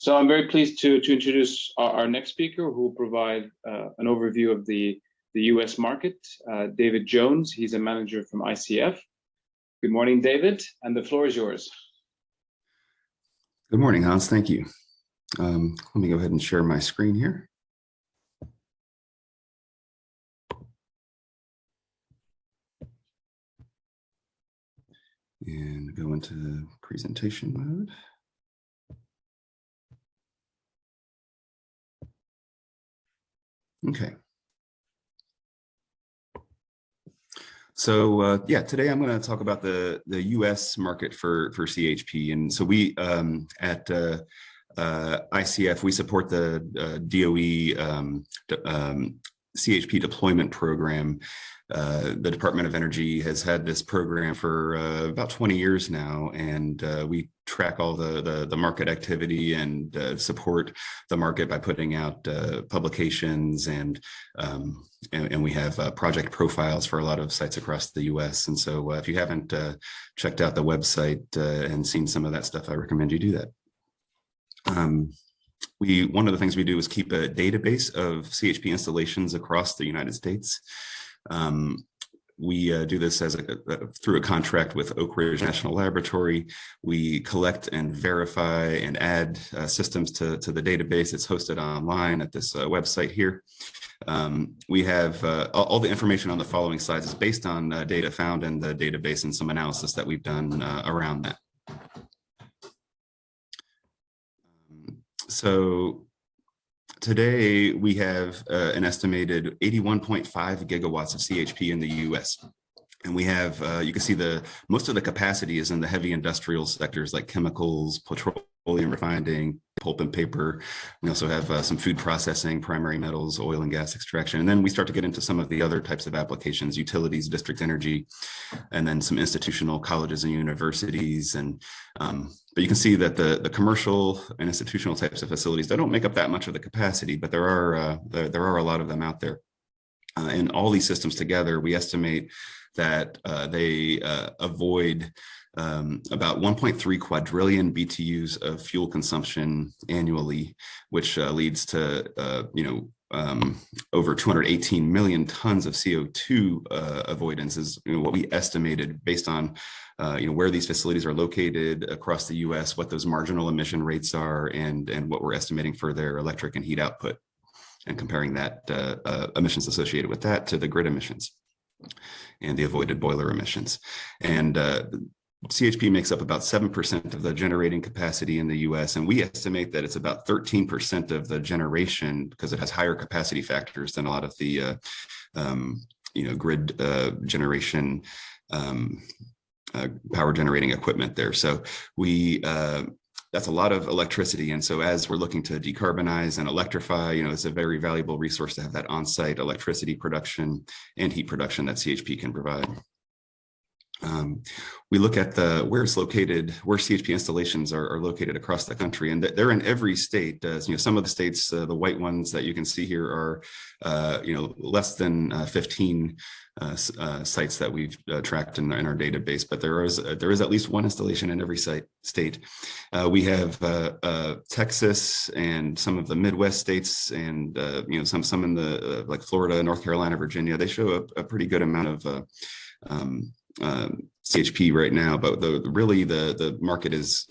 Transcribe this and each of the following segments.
So I'm very pleased to introduce our next speaker, who will provide an overview of the US market, David Jones. He's a manager from ICF. Good morning, David, and the floor is yours. Good morning, Hans. Thank you. Let me go ahead and share my screen here. And go into presentation mode. Okay. So yeah, today I'm going to talk about the U.S. market for CHP, and so we at ICF we support the DOE CHP deployment program. The Department of Energy has had this program for about 20 years now, and we track all the market activity and support the market by putting out publications, and we have project profiles for a lot of sites across the U.S. And so if you haven't checked out the website and seen some of that stuff, I recommend you do that. One of the things we do is keep a database of CHP installations across the United States. We do this through a contract with Oak Ridge National Laboratory. We collect and verify and add systems to the database. It's hosted online at this website here. We have all the information on the following slides is based on data found in the database and some analysis that we've done around that. So today we have an estimated 81.5 gigawatts of CHP in the US. And we have, you can see most of the capacity is in the heavy industrial sectors like chemicals, petroleum refining, pulp and paper. We also have some food processing, primary metals, oil and gas extraction. And then we start to get into some of the other types of applications, utilities, district energy, and then some institutional colleges and universities. And but you can see that the commercial and institutional types of facilities, they don't make up that much of the capacity, but there are a lot of them out there. And all these systems together, we estimate that they avoid about 1.3 quadrillion BTUs of fuel consumption annually, which leads to over 218 million tons of CO2 avoidance is what we estimated based on where these facilities are located across the U.S., what those marginal emission rates are, and what we're estimating for their electric and heat output, and comparing that emissions associated with that to the grid emissions and the avoided boiler emissions. And CHP makes up about 7% of the generating capacity in the US, and we estimate that it's about 13% of the generation because it has higher capacity factors than a lot of the grid generation power generating equipment there. So that's a lot of electricity. And so as we're looking to decarbonize and electrify, it's a very valuable resource to have that on-site electricity production and heat production that CHP can provide. We look at where it's located, where CHP installations are located across the country, and they're in every state. Some of the states, the white ones that you can see here are, less than 15 sites that we've tracked in our database, but there is at least one installation in every state. We have Texas and some of the Midwest states, and some in the like Florida, North Carolina, Virginia. They show a pretty good amount of CHP right now, but the market is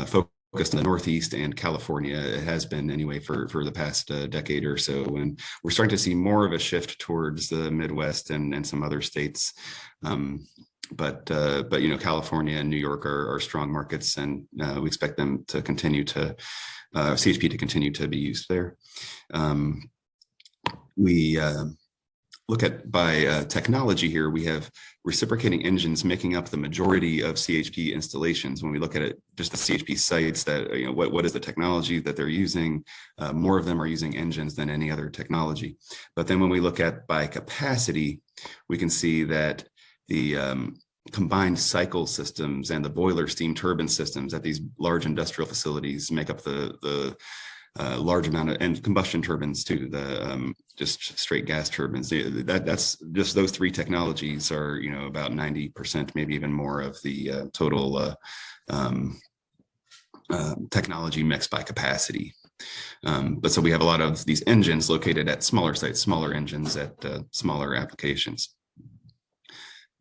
focused in the Northeast and California. It has been anyway for the past decade or so, and we're starting to see more of a shift towards the Midwest and some other states. But California and New York are strong markets, and we expect them to continue to CHP to continue to be used there. We look at by technology here. We have reciprocating engines making up the majority of CHP installations. When we look at it, just the CHP sites, that what is the technology that they're using, more of them are using engines than any other technology. But then when we look at by capacity, we can see that the combined cycle systems and the boiler steam turbine systems at these large industrial facilities make up the large amount of, and combustion turbines too, the just straight gas turbines. That's just those three technologies are about 90%, maybe even more of the total technology mixed by capacity. But so we have a lot of these engines located at smaller sites, smaller engines at smaller applications.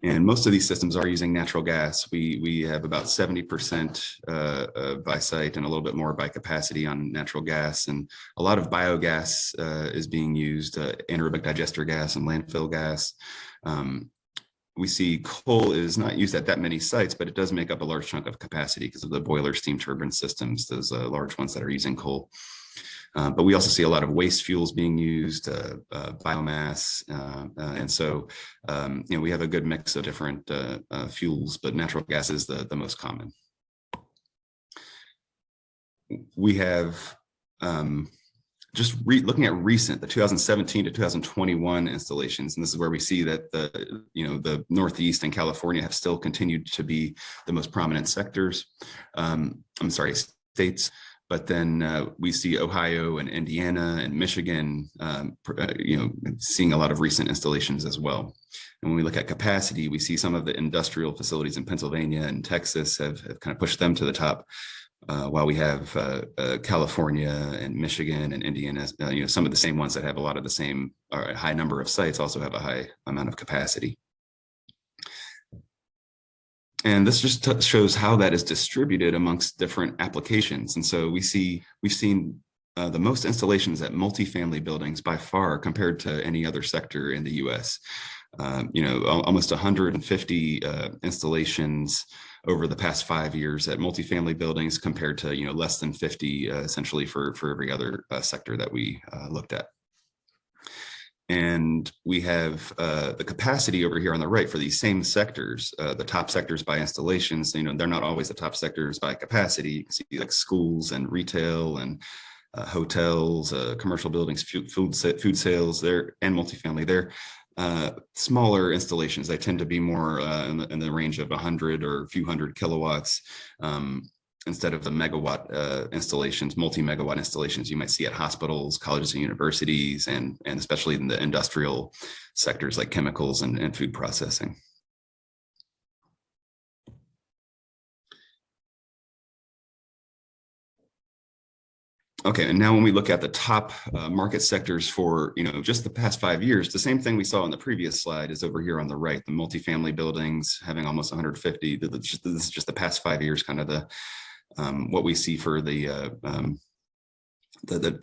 And most of these systems are using natural gas. We have about 70% by site and a little bit more by capacity on natural gas. And a lot of biogas is being used, anaerobic digester gas and landfill gas. We see coal is not used at that many sites, but it does make up a large chunk of capacity because of the boiler steam turbine systems, those large ones that are using coal. But we also see a lot of waste fuels being used, biomass, and so we have a good mix of different fuels, but natural gas is the most common. We have just looking at the 2017 to 2021 installations, and this is where we see that the Northeast and California have still continued to be the most prominent sectors. States. But then we see Ohio and Indiana and Michigan, seeing a lot of recent installations as well. And when we look at capacity, we see some of the industrial facilities in Pennsylvania and Texas have kind of pushed them to the top, while we have California and Michigan and Indiana, some of the same ones that have a lot of the same high number of sites also have a high amount of capacity. And this just shows how that is distributed amongst different applications. And so we've seen the most installations at multifamily buildings by far compared to any other sector in the US. Almost 150 installations over the past 5 years at multifamily buildings compared to less than 50 essentially for every other sector that we looked at. And we have the capacity over here on the right for these same sectors, the top sectors by installations. They're not always the top sectors by capacity. You can see like schools and retail and hotels, commercial buildings, food sales there, and multifamily. They're smaller installations. They tend to be more in the range of 100 or a few hundred kilowatts. Instead of the megawatt installations, multi-megawatt installations you might see at hospitals, colleges and universities, and especially in the industrial sectors like chemicals and food processing. Okay, and now when we look at the top market sectors for just the past 5 years, the same thing we saw on the previous slide is over here on the right. The multifamily buildings having almost 150. This is just the past 5 years, kind of the what we see for the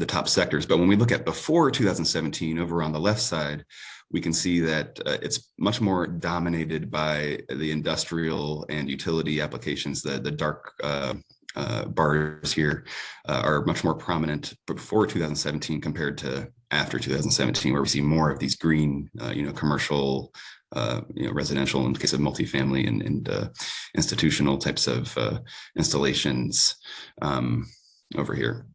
top sectors. But when we look at before 2017, over on the left side, we can see that it's much more dominated by the industrial and utility applications. The dark bars here are much more prominent before 2017 compared to after 2017, where we see more of these green, commercial, residential, in the case of multifamily and institutional types of installations over here.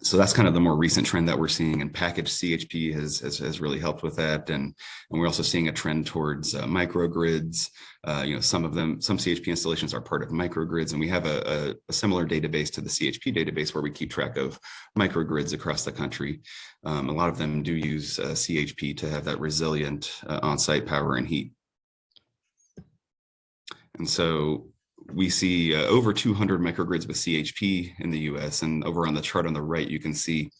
So that's kind of the more recent trend that we're seeing, and packaged CHP has really helped with that. And we're also seeing a trend towards microgrids. Some CHP installations are part of microgrids, and we have a similar database to the CHP database where we keep track of microgrids across the country. A lot of them do use CHP to have that resilient on-site power and heat. And so we see over 200 microgrids with CHP in the US, and over on the chart on the right, you can see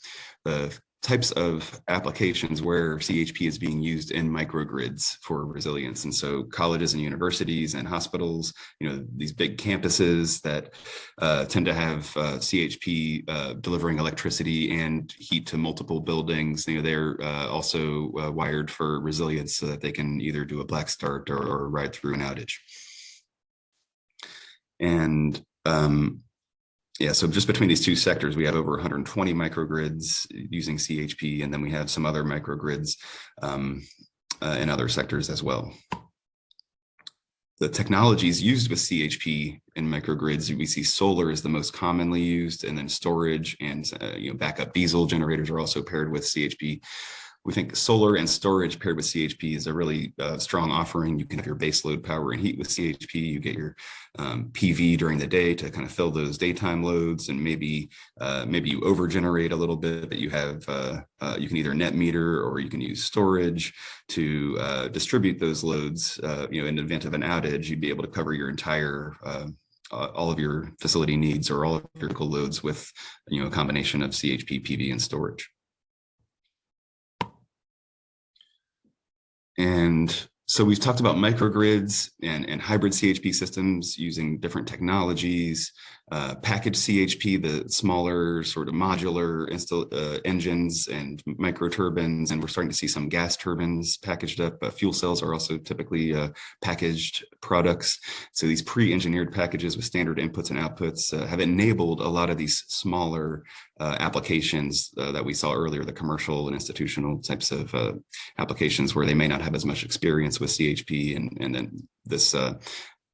the types of applications where CHP is being used in microgrids for resilience. And so colleges and universities and hospitals, these big campuses that tend to have CHP delivering electricity and heat to multiple buildings. They're also wired for resilience so that they can either do a black start or ride through an outage. And so just between these two sectors, we have over 120 microgrids using CHP, and then we have some other microgrids in other sectors as well. The technologies used with CHP in microgrids, we see solar is the most commonly used, and then storage and backup diesel generators are also paired with CHP. We think solar and storage paired with CHP is a really strong offering. You can have your baseload power and heat with CHP. You get your PV during the day to kind of fill those daytime loads, and maybe you over-generate a little bit, but you have you can either net meter or you can use storage to distribute those loads. In the event of an outage, you'd be able to cover your entire all of your facility needs or all of your loads with, a combination of CHP, PV, and storage. And so we've talked about microgrids and hybrid CHP systems using different technologies, packaged CHP, the smaller sort of modular engines and micro turbines, and we're starting to see some gas turbines packaged up. Fuel cells are also typically packaged products. So these pre-engineered packages with standard inputs and outputs have enabled a lot of these smaller applications that we saw earlier, the commercial and institutional types of applications where they may not have as much experience with CHP, and then this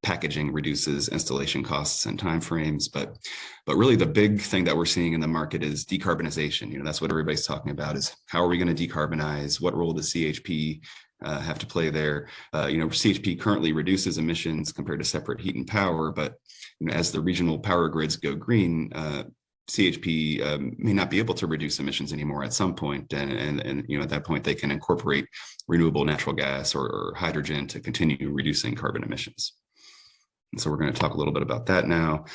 packaging reduces installation costs and timeframes. But really the big thing that we're seeing in the market is decarbonization. That's what everybody's talking about, is how are we going to decarbonize? What role does CHP have to play there? CHP currently reduces emissions compared to separate heat and power, but as the regional power grids go green, CHP may not be able to reduce emissions anymore at some point, and at that point they can incorporate renewable natural gas or hydrogen to continue reducing carbon emissions. And so we're going to talk a little bit about that now.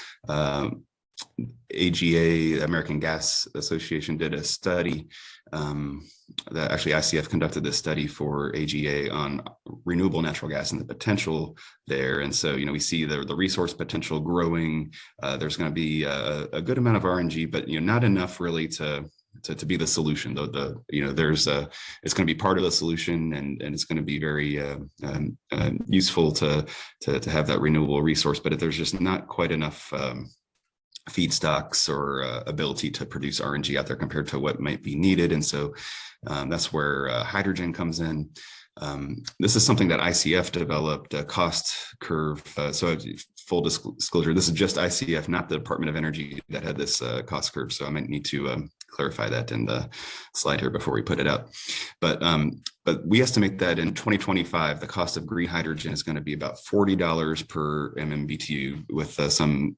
AGA, American Gas Association, did a study that actually ICF conducted this study for AGA on renewable natural gas and the potential there. And so, we see the resource potential growing. There's going to be a good amount of RNG, but not enough really to be the solution. It's going to be part of the solution, and it's going to be very useful to have that renewable resource. But if there's just not quite enough feedstocks or ability to produce RNG out there compared to what might be needed. And so that's where hydrogen comes in. This is something that ICF developed, a cost curve. So full disclosure, this is just ICF, not the Department of Energy, that had this cost curve. So I might need to clarify that in the slide here before we put it out. But we estimate that in 2025, the cost of green hydrogen is going to be about $40 per MMBTU, with some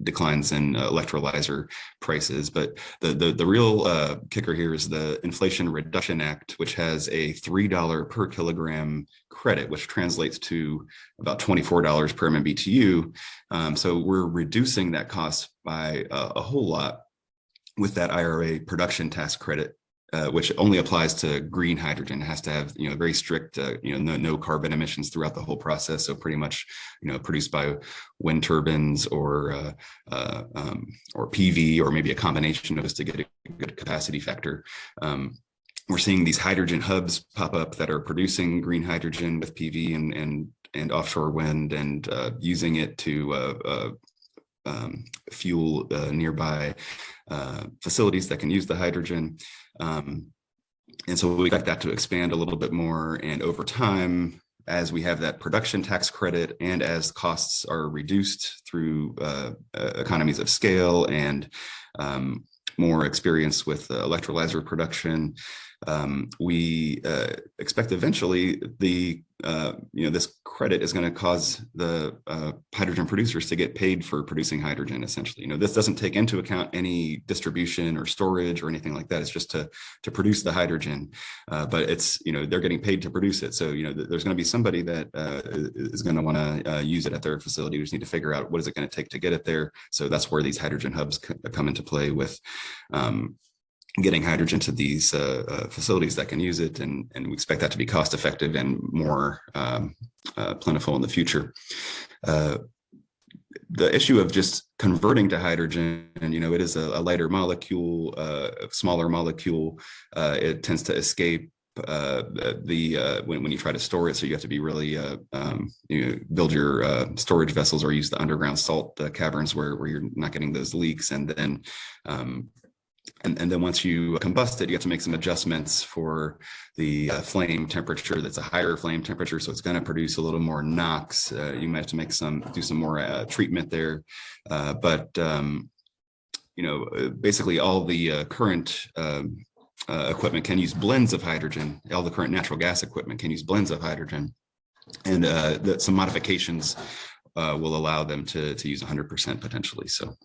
declines in electrolyzer prices. But the real kicker here is the Inflation Reduction Act, which has a $3 per kilogram credit, which translates to about $24 per MMBTU. So we're reducing that cost by a whole lot with that IRA production tax credit, which only applies to green hydrogen. It has to have very strict no carbon emissions throughout the whole process. So pretty much produced by wind turbines or PV, or maybe a combination of us to get a good capacity factor. We're seeing these hydrogen hubs pop up that are producing green hydrogen with PV and offshore wind, and using it to fuel nearby facilities that can use the hydrogen. And so we expect that to expand a little bit more. And over time, as we have that production tax credit, and as costs are reduced through economies of scale and more experience with electrolyzer production, we expect eventually this credit is going to cause the hydrogen producers to get paid for producing hydrogen. Essentially, this doesn't take into account any distribution or storage or anything like that. It's just to produce the hydrogen, but it's they're getting paid to produce it. So there's going to be somebody that is going to want to use it at their facility. We just need to figure out what is it going to take to get it there. So that's where these hydrogen hubs come into play with getting hydrogen to these facilities that can use it, and we expect that to be cost effective and more plentiful in the future. The issue of just converting to hydrogen, and it is a lighter molecule, a smaller molecule. It tends to escape when you try to store it, so you have to be really build your storage vessels or use the underground salt caverns where you're not getting those leaks, and then once you combust it, you have to make some adjustments for the flame temperature. That's a higher flame temperature, so it's going to produce a little more NOx. You might have to do some more treatment there. But basically all the current equipment can use blends of hydrogen. All the current natural gas equipment can use blends of hydrogen, and some modifications will allow them to use 100% potentially. So,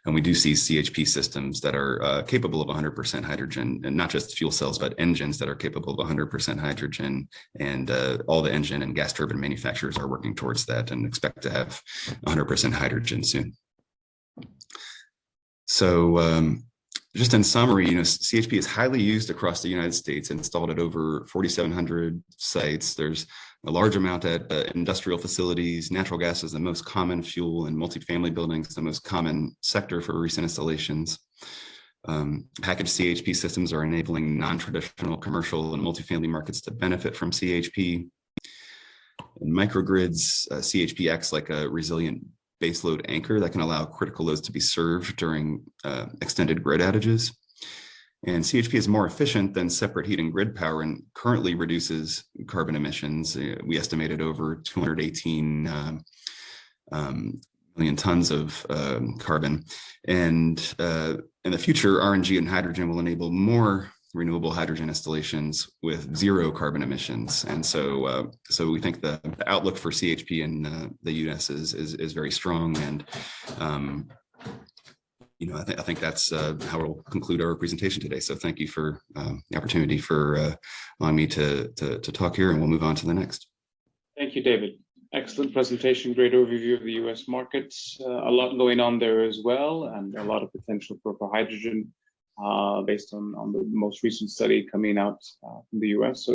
and we do see CHP systems that are capable of 100% hydrogen, and not just fuel cells, but engines that are capable of 100% hydrogen. And all the engine and gas turbine manufacturers are working towards that and expect to have 100% hydrogen soon. So just in summary, CHP is highly used across the United States, installed at over 4,700 sites. There's a large amount at industrial facilities. Natural gas is the most common fuel in multifamily buildings, the most common sector for recent installations. Packaged CHP systems are enabling non-traditional commercial and multifamily markets to benefit from CHP. In microgrids, CHP acts like a resilient baseload anchor that can allow critical loads to be served during extended grid outages. And CHP is more efficient than separate heat and grid power and currently reduces carbon emissions. We estimated over 218 million tons of carbon. And in the future, RNG and hydrogen will enable more renewable hydrogen installations with zero carbon emissions. And so we think the outlook for CHP in the US is very strong. And I think that's how we'll conclude our presentation today. So thank you for the opportunity for allowing me to talk here, and we'll move on to the next. Thank you, David. Excellent presentation, great overview of the US markets. A lot going on there as well, and a lot of potential for hydrogen based on the most recent study coming out from the US. So